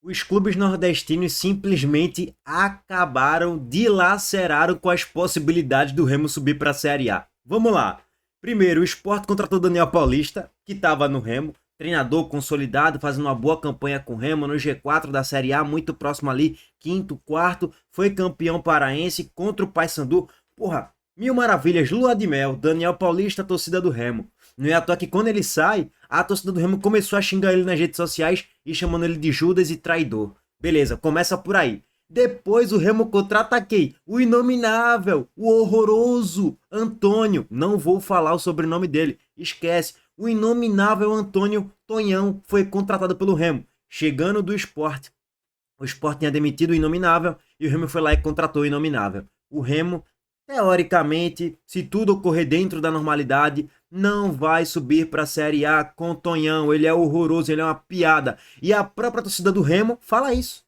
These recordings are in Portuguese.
Os clubes nordestinos simplesmente acabaram, dilaceraram com as possibilidades do Remo subir para a Série A. Vamos lá. Primeiro, o Sport contratou Daniel Paulista, que estava no Remo, treinador consolidado, fazendo uma boa campanha com o Remo no G4 da Série A, muito próximo ali, quinto, quarto, foi campeão paraense contra o Paysandu. Porra, mil maravilhas, lua de mel, Daniel Paulista, torcida do Remo. Não é à toa que quando ele sai, a torcida do Remo começou a xingar ele nas redes sociais e chamando ele de Judas e traidor. Beleza, começa por aí. Depois o Remo contrata quem? O inominável, o horroroso Antônio. Não vou falar o sobrenome dele, esquece. O inominável Antônio Tonhão foi contratado pelo Remo, chegando do Sport. O Sport tinha demitido o inominável e o Remo foi lá e contratou o inominável. O Remo, teoricamente, se tudo ocorrer dentro da normalidade, não vai subir para a Série A com o Tonhão. Ele é horroroso, ele é uma piada. E a própria torcida do Remo fala isso.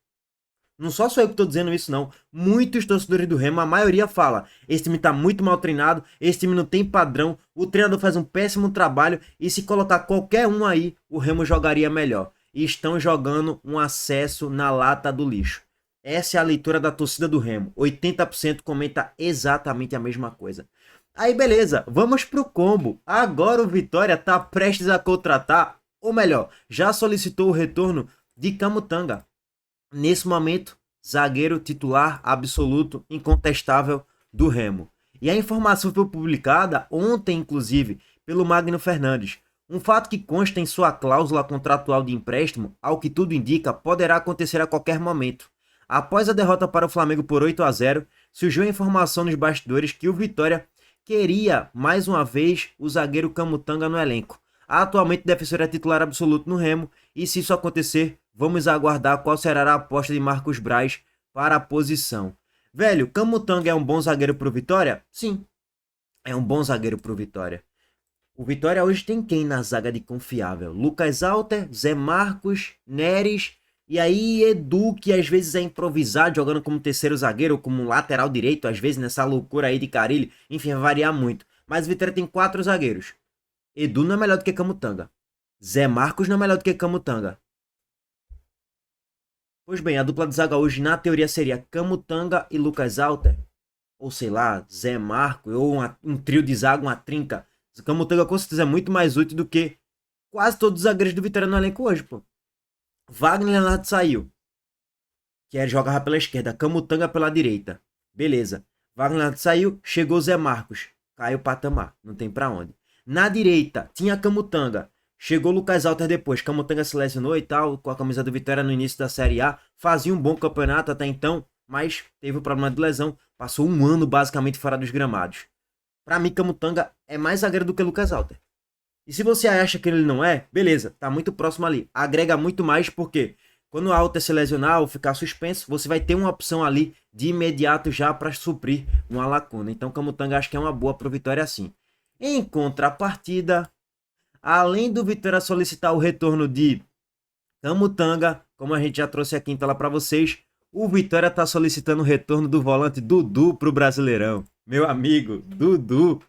Não só sou eu que estou dizendo isso, não. Muitos torcedores do Remo, a maioria fala: esse time está muito mal treinado, esse time não tem padrão, o treinador faz um péssimo trabalho e se colocar qualquer um aí, o Remo jogaria melhor. E estão jogando um acesso na lata do lixo. Essa é a leitura da torcida do Remo. 80% comenta exatamente a mesma coisa. Aí beleza, vamos pro combo. Agora o Vitória tá prestes a contratar, ou melhor, já solicitou o retorno de Camutanga. Nesse momento, zagueiro titular absoluto, incontestável do Remo. E a informação foi publicada ontem, inclusive, pelo Magno Fernandes. Um fato que consta em sua cláusula contratual de empréstimo, ao que tudo indica, poderá acontecer a qualquer momento. Após a derrota para o Flamengo por 8-0, surgiu a informação nos bastidores que o Vitória queria, mais uma vez, o zagueiro Camutanga no elenco. Atualmente, o defensor é titular absoluto no Remo, e se isso acontecer, vamos aguardar qual será a aposta de Marcos Braz para a posição. Velho, Camutanga é um bom zagueiro pro Vitória? Sim, é um bom zagueiro pro Vitória. O Vitória hoje tem quem na zaga de confiável? Lucas Alter, Zé Marcos, Neres, e aí Edu, que às vezes é improvisado, jogando como terceiro zagueiro ou como lateral direito, às vezes nessa loucura aí de Carille, enfim, vai variar muito. Mas o Vitória tem 4 zagueiros. Edu não é melhor do que Camutanga. Zé Marcos não é melhor do que Camutanga. Pois bem, a dupla de zaga hoje na teoria seria Camutanga e Lucas Alter. Ou sei lá, Zé Marcos, ou um trio de zaga, uma trinca. Camutanga com certeza é muito mais útil do que quase todos os zagueiros do Vitória no elenco hoje, pô. Wagner Leonardo saiu, que jogava pela esquerda, Camutanga pela direita. Beleza. Wagner Leonardo saiu, chegou Zé Marcos. Caiu o patamar, não tem pra onde. Na direita, tinha Camutanga. Chegou Lucas Alter depois. Camutanga se lesionou e tal, com a camisa do Vitória no início da Série A. Fazia um bom campeonato até então, mas teve o problema de lesão. Passou um ano basicamente fora dos gramados. Pra mim, Camutanga é mais zagueiro do que Lucas Alter. E se você acha que ele não é, beleza, tá muito próximo ali. Agrega muito mais porque quando o Alter se lesionar ou ficar suspenso, você vai ter uma opção ali de imediato já para suprir uma lacuna. Então, Camutanga acho que é uma boa pro Vitória assim. Em contrapartida, além do Vitória solicitar o retorno de Camutanga, como a gente já trouxe aqui em tela para vocês, o Vitória está solicitando o retorno do volante Dudu para o Brasileirão. Meu amigo, Dudu.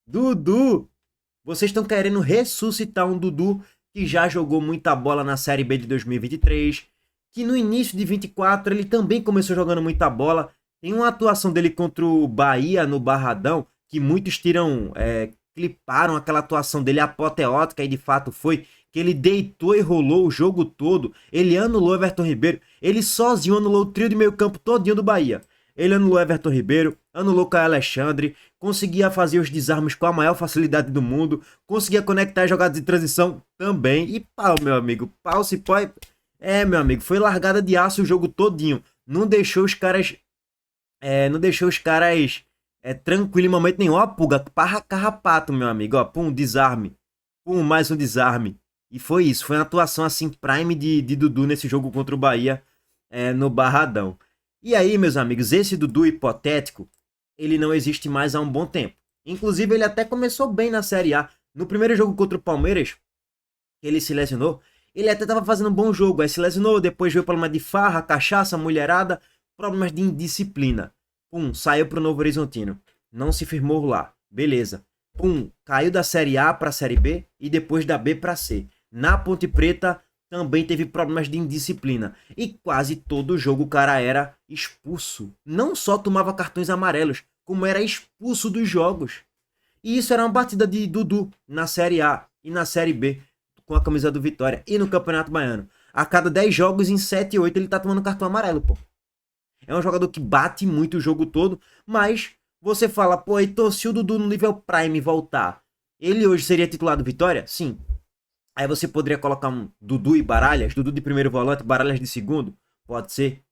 Dudu! Vocês estão querendo ressuscitar um Dudu que já jogou muita bola na Série B de 2023, que no início de 24 ele também começou jogando muita bola. Tem uma atuação dele contra o Bahia no Barradão, que muitos cliparam aquela atuação dele apoteótica, e de fato foi, que ele deitou e rolou o jogo todo. Ele anulou Everton Ribeiro, ele sozinho anulou o trio de meio campo todinho do Bahia. Ele anulou Everton Ribeiro, anulou Caio Alexandre, conseguia fazer os desarmes com a maior facilidade do mundo, conseguia conectar jogadas de transição também. E pau, meu amigo, pau se pode... meu amigo, foi largada de aço o jogo todinho. Não deixou os caras... tranquilo em momento nenhum. Ó, pulga, parra carrapato, meu amigo. Ó, pum, desarme. Pum, mais um desarme. E foi isso, foi uma atuação assim, prime de Dudu nesse jogo contra o Bahia, no Barradão. E aí, meus amigos, esse Dudu hipotético, ele não existe mais há um bom tempo. Inclusive, ele até começou bem na Série A. No primeiro jogo contra o Palmeiras, que ele se lesionou, ele até estava fazendo um bom jogo. Aí se lesionou, depois veio problema de farra, cachaça, mulherada, problemas de indisciplina. Pum, saiu pro Novo Horizontino. Não se firmou lá. Beleza. Pum, caiu da Série A para a Série B e depois da B para C. Na Ponte Preta também teve problemas de indisciplina. E quase todo jogo o cara era expulso. Não só tomava cartões amarelos, como era expulso dos jogos. E isso era uma batida de Dudu na Série A e na Série B, com a camisa do Vitória, e no Campeonato Baiano. A cada 10 jogos, em 7, 8, ele tá tomando cartão amarelo, pô. É um jogador que bate muito o jogo todo, mas você fala, pô, então se o Dudu no nível Prime voltar, ele hoje seria titular do Vitória? Sim. Aí você poderia colocar um Dudu e Baralhas, Dudu de primeiro volante, Baralhas de segundo? Pode ser.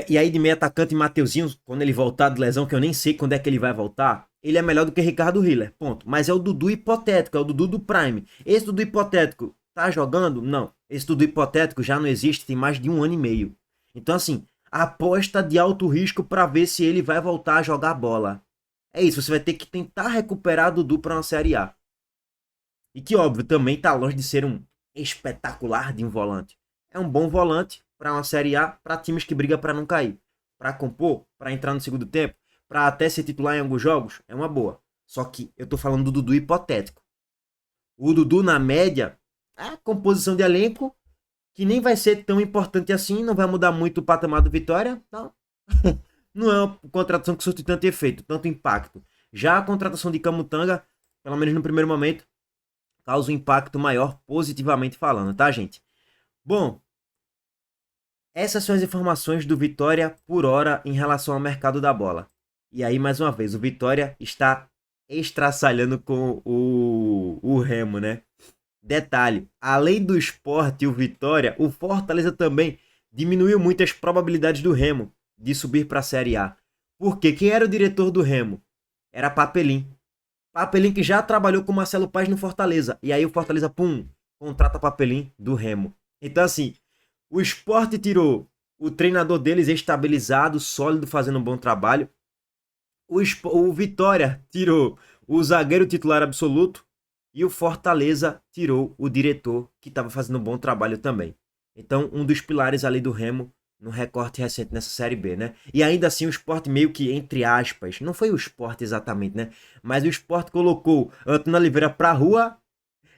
E aí de meio atacante, Mateuzinho, quando ele voltar de lesão, que eu nem sei quando é que ele vai voltar, ele é melhor do que Ricardo Hiller, ponto. Mas é o Dudu hipotético, é o Dudu do Prime. Esse Dudu hipotético tá jogando? Não. Esse Dudu hipotético já não existe, tem mais de 1 ano e meio. Então assim, aposta de alto risco para ver se ele vai voltar a jogar bola. É isso, você vai ter que tentar recuperar Dudu para uma Série A. E que, óbvio, também tá longe de ser um espetacular de um volante. É um bom volante para uma Série A, para times que brigam para não cair. Para compor, para entrar no segundo tempo, para até ser titular em alguns jogos, é uma boa. Só que eu tô falando do Dudu hipotético. O Dudu, na média, a composição de elenco, que nem vai ser tão importante assim, não vai mudar muito o patamar do Vitória, não. Não é uma contratação que surte tanto efeito, tanto impacto. Já a contratação de Camutanga, pelo menos no primeiro momento, causa um impacto maior positivamente falando, tá, gente? Bom, essas são as informações do Vitória por hora em relação ao mercado da bola. E aí, mais uma vez, o Vitória está estraçalhando com o Remo, né? Detalhe, além do Sport e o Vitória, o Fortaleza também diminuiu muito as probabilidades do Remo de subir para a Série A. Porque quem era o diretor do Remo? Era Papelim. Papelim que já trabalhou com Marcelo Paes no Fortaleza. E aí o Fortaleza, pum, contrata Papelim do Remo. Então assim, o Sport tirou o treinador deles estabilizado, sólido, fazendo um bom trabalho. O Vitória tirou o zagueiro titular absoluto. E o Fortaleza tirou o diretor, que estava fazendo um bom trabalho também. Então, um dos pilares ali do Remo, no recorte recente nessa Série B, né? E ainda assim, o Sport meio que, entre aspas, não foi o Sport exatamente, né? Mas o Sport colocou Antônio Oliveira pra rua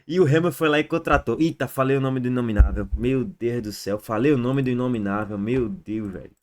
e o Remo foi lá e contratou. Eita, falei o nome do Inominável. Meu Deus do céu, falei o nome do Inominável. Meu Deus, velho.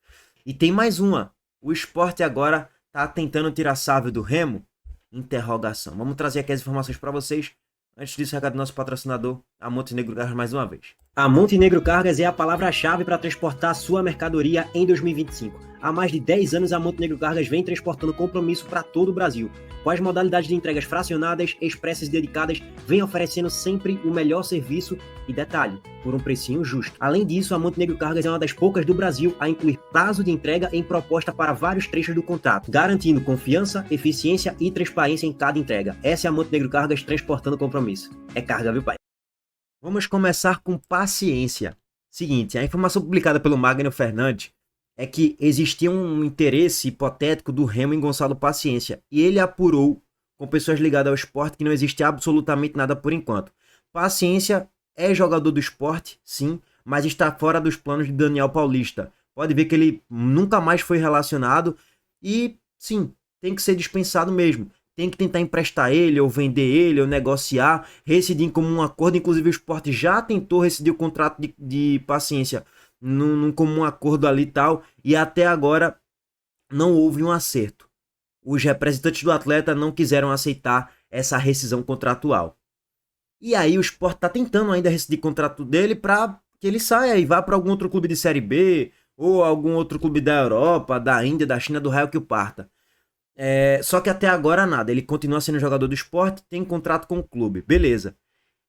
E tem mais uma. O Sport agora tá tentando tirar Sávio do Remo? Interrogação. Vamos trazer aqui as informações para vocês. Antes disso, recado do nosso patrocinador, a Montenegro Cargas, mais uma vez. A Montenegro Cargas é a palavra-chave para transportar sua mercadoria em 2025. Há mais de 10 anos, a Montenegro Cargas vem transportando compromisso para todo o Brasil. Com as modalidades de entregas fracionadas, expressas e dedicadas, vem oferecendo sempre o melhor serviço e detalhe, por um precinho justo. Além disso, a Montenegro Cargas é uma das poucas do Brasil a incluir prazo de entrega em proposta para vários trechos do contrato, garantindo confiança, eficiência e transparência em cada entrega. Essa é a Montenegro Cargas transportando compromisso. É carga, viu, pai? Vamos começar com paciência. Seguinte, a informação publicada pelo Magno Fernandes é que existia um interesse hipotético do Remo em Gonçalo Paciência, e ele apurou com pessoas ligadas ao esporte que não existe absolutamente nada por enquanto. Paciência é jogador do esporte, sim, mas está fora dos planos de Daniel Paulista. Pode ver que ele nunca mais foi relacionado e, sim, tem que ser dispensado mesmo. Tem que tentar emprestar ele, ou vender ele, ou negociar, rescindir em comum acordo. Inclusive o esporte já tentou rescindir o contrato de Paciência num comum acordo ali e tal, e até agora não houve um acerto. Os representantes do atleta não quiseram aceitar essa rescisão contratual. E aí o Sport tá tentando ainda rescindir o contrato dele para que ele saia e vá para algum outro clube de Série B, ou algum outro clube da Europa, da Índia, da China, do raio que o parta. Só que até agora nada, ele continua sendo jogador do Sport, tem contrato com o clube, beleza.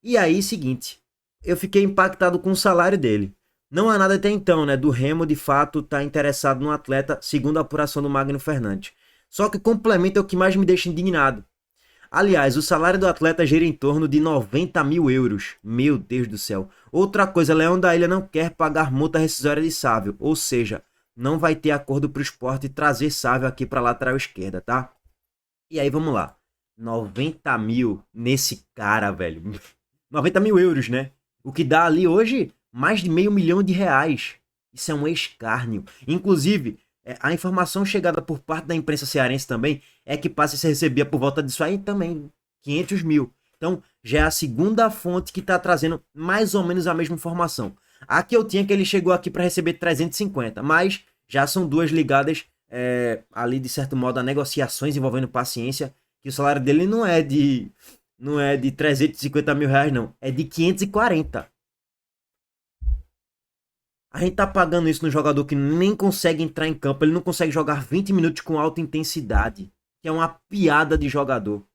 E aí, seguinte, eu fiquei impactado com o salário dele. Não há nada até então, né, do Remo de fato tá interessado no atleta, segundo a apuração do Magno Fernandes. Só que o complemento é o que mais me deixa indignado. Aliás, o salário do atleta gira em torno de 90 mil euros. Meu Deus do céu. Outra coisa, Leão da Ilha não quer pagar multa rescisória de Sávio, ou seja, não vai ter acordo pro Sport trazer Sávio aqui pra lateral esquerda, tá? E aí, vamos lá. 90 mil nesse cara, velho. 90 mil euros, né? O que dá ali hoje mais de R$500 mil. Isso é um escárnio. Inclusive, a informação chegada por parte da imprensa cearense também é que Paciência recebia por volta disso aí também, 500 mil. Então, já é a segunda fonte que está trazendo mais ou menos a mesma informação. A que eu tinha que ele chegou aqui para receber 350, mas já são duas ligadas ali, de certo modo, a negociações envolvendo paciência, que o salário dele não é de 350 mil reais, não. É de 540. A gente tá pagando isso no jogador que nem consegue entrar em campo, ele não consegue jogar 20 minutos com alta intensidade, que é uma piada de jogador,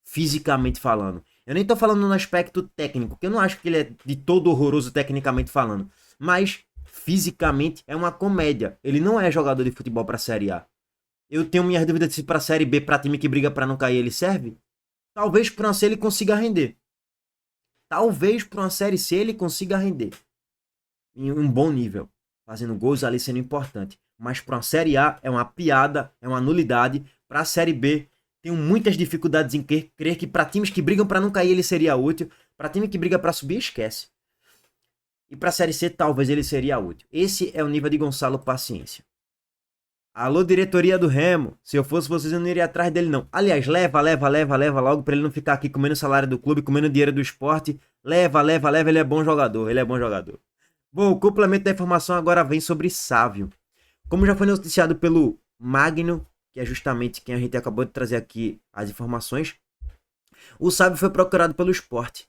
fisicamente falando. Eu nem tô falando no aspecto técnico, que eu não acho que ele é de todo horroroso tecnicamente falando, mas fisicamente é uma comédia. Ele não é jogador de futebol pra Série A. Eu tenho minhas dúvidas se pra Série B, pra time que briga pra não cair, ele serve. Talvez pra uma C ele consiga render. Talvez pra uma Série C ele consiga render em um bom nível, fazendo gols ali, sendo importante. Mas para uma Série A é uma piada, é uma nulidade. Para a Série B, tenho muitas dificuldades em crer que para times que brigam para não cair ele seria útil. Para time que briga para subir, esquece. E para a Série C, talvez ele seria útil. Esse é o nível de Gonçalo Paciência. Alô, diretoria do Remo. Se eu fosse vocês, eu não iria atrás dele, não. Aliás, leva logo para ele não ficar aqui comendo o salário do clube, comendo dinheiro do esporte. Leva. Ele é bom jogador. Bom, o complemento da informação agora vem sobre Sávio. Como já foi noticiado pelo Magno, que é justamente quem a gente acabou de trazer aqui as informações, o Sávio foi procurado pelo Sport.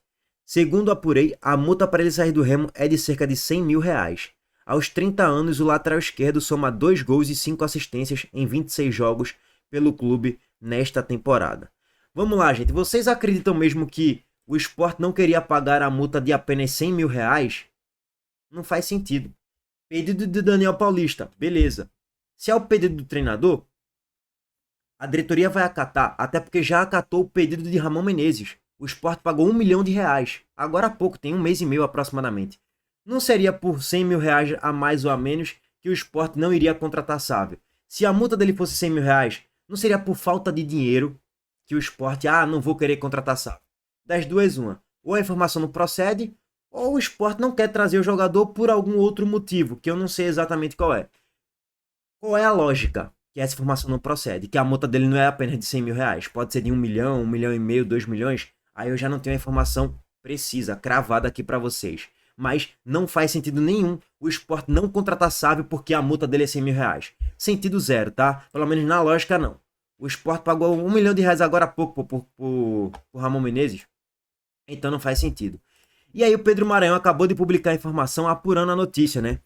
Segundo apurei, a multa para ele sair do Remo é de cerca de 100 mil reais. Aos 30 anos, o lateral esquerdo soma 2 gols e 5 assistências em 26 jogos pelo clube nesta temporada. Vamos lá, gente. Vocês acreditam mesmo que o Sport não queria pagar a multa de apenas 100 mil reais? Não faz sentido. Pedido de Daniel Paulista, beleza. Se é o pedido do treinador, a diretoria vai acatar, até porque já acatou o pedido de Ramon Menezes. O Sport pagou 1 milhão de reais, agora há pouco, tem um mês e meio aproximadamente. Não seria por 100 mil reais a mais ou a menos que o Sport não iria contratar Sávio. Se a multa dele fosse 100 mil reais, não seria por falta de dinheiro que o Sport, não vou querer contratar Sávio. Das duas, uma. Ou a informação não procede, ou o Sport não quer trazer o jogador por algum outro motivo, que eu não sei exatamente qual é. Qual é a lógica que essa informação não procede? Que a multa dele não é apenas de 100 mil reais, pode ser de 1 milhão, 1 milhão e meio, 2 milhões. Aí eu já não tenho a informação precisa, cravada aqui para vocês. Mas não faz sentido nenhum o Sport não contratar Sávio porque a multa dele é 100 mil reais. Sentido zero, tá? Pelo menos na lógica não. O Sport pagou 1 milhão de reais agora há pouco por Ramon Menezes. Então não faz sentido. E aí o Pedro Maranhão acabou de publicar a informação apurando a notícia, né?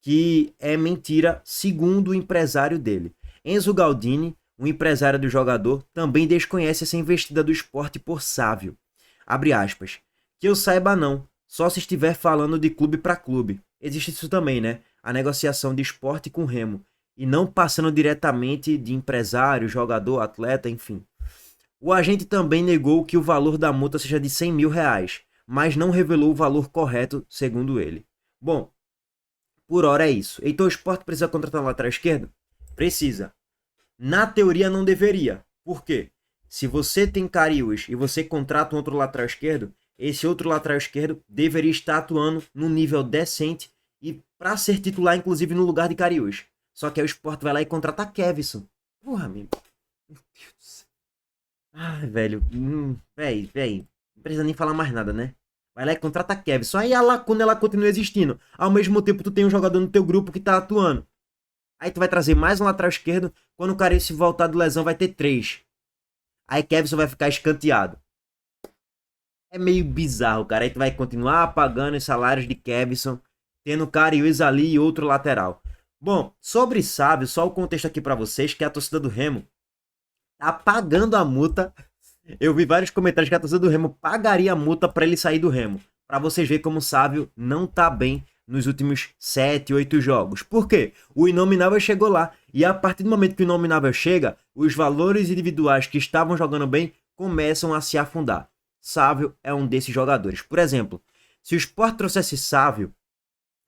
Que é mentira, segundo o empresário dele. Enzo Galdini, o empresário do jogador, também desconhece essa investida do Sport por Sávio. Abre aspas. Que eu saiba não, só se estiver falando de clube para clube. Existe isso também, né? A negociação de Sport com Remo. E não passando diretamente de empresário, jogador, atleta, enfim. O agente também negou que o valor da multa seja de 100 mil reais, mas não revelou o valor correto, segundo ele. Bom, por hora é isso. Então o Sport precisa contratar um lateral esquerdo? Precisa. Na teoria não deveria. Por quê? Se você tem Cariús e você contrata um outro lateral esquerdo, esse outro lateral esquerdo deveria estar atuando num nível decente e para ser titular, inclusive, no lugar de Cariús. Só que aí o Sport vai lá e contrata Kevson. Porra, amigo. Meu Deus do céu. Ai, velho. Véi. Não precisa nem falar mais nada, né? Vai lá e contrata Kevson. Aí a lacuna, ela continua existindo. Ao mesmo tempo, tu tem um jogador no teu grupo que tá atuando. Aí tu vai trazer mais um lateral esquerdo. Quando o cara se voltar de lesão, vai ter 3. Aí Kevson vai ficar escanteado. É meio bizarro, cara. Aí tu vai continuar pagando os salários de Kevson, tendo Cariús ali e outro lateral. Bom, sobre Sávio, só o contexto aqui pra vocês, que a torcida do Remo tá pagando a multa. Eu vi vários comentários que a torcida do Remo pagaria a multa pra ele sair do Remo. Pra vocês verem como o Sávio não tá bem nos últimos 7, 8 jogos. Por quê? O Inominável chegou lá. E a partir do momento que o Inominável chega, os valores individuais que estavam jogando bem começam a se afundar. Sávio é um desses jogadores. Por exemplo, se o Sport trouxesse Sávio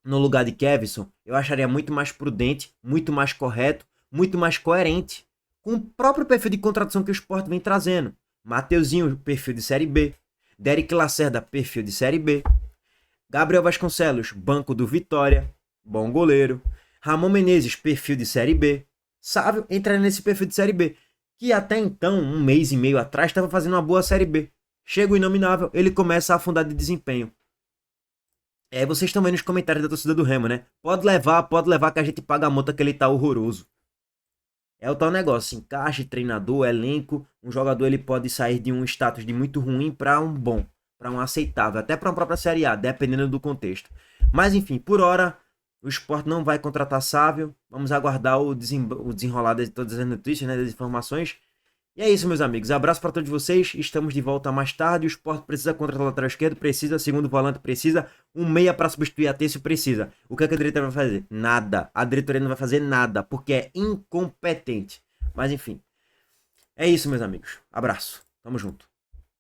no lugar de Kevson, eu acharia muito mais prudente, muito mais correto, muito mais coerente com o próprio perfil de contratação que o Sport vem trazendo. Mateuzinho, perfil de Série B. Derek Lacerda, perfil de Série B. Gabriel Vasconcelos, banco do Vitória, bom goleiro. Ramon Menezes, perfil de Série B. Sávio entraria nesse perfil de Série B, que até então, um mês e meio atrás, estava fazendo uma boa Série B. chega o inominável, ele começa a afundar de desempenho. É, vocês estão vendo nos comentários da torcida do Remo, né? Pode levar que a gente paga a multa que ele tá horroroso. É o tal negócio, encaixe, treinador, elenco, um jogador ele pode sair de um status de muito ruim para um bom, para um aceitável, até para uma própria Série A, dependendo do contexto. Mas enfim, por hora, o Sport não vai contratar Sávio, vamos aguardar o desenrolar de todas as notícias, né, das informações. E é isso, meus amigos. Abraço para todos vocês. Estamos de volta mais tarde. O Sport precisa contratar o lateral esquerdo, precisa. Segundo volante, precisa. Um meia para substituir a Têcio, precisa. O que a diretoria vai fazer? Nada. A diretoria não vai fazer nada, porque é incompetente. Mas enfim. É isso, meus amigos. Abraço. Tamo junto.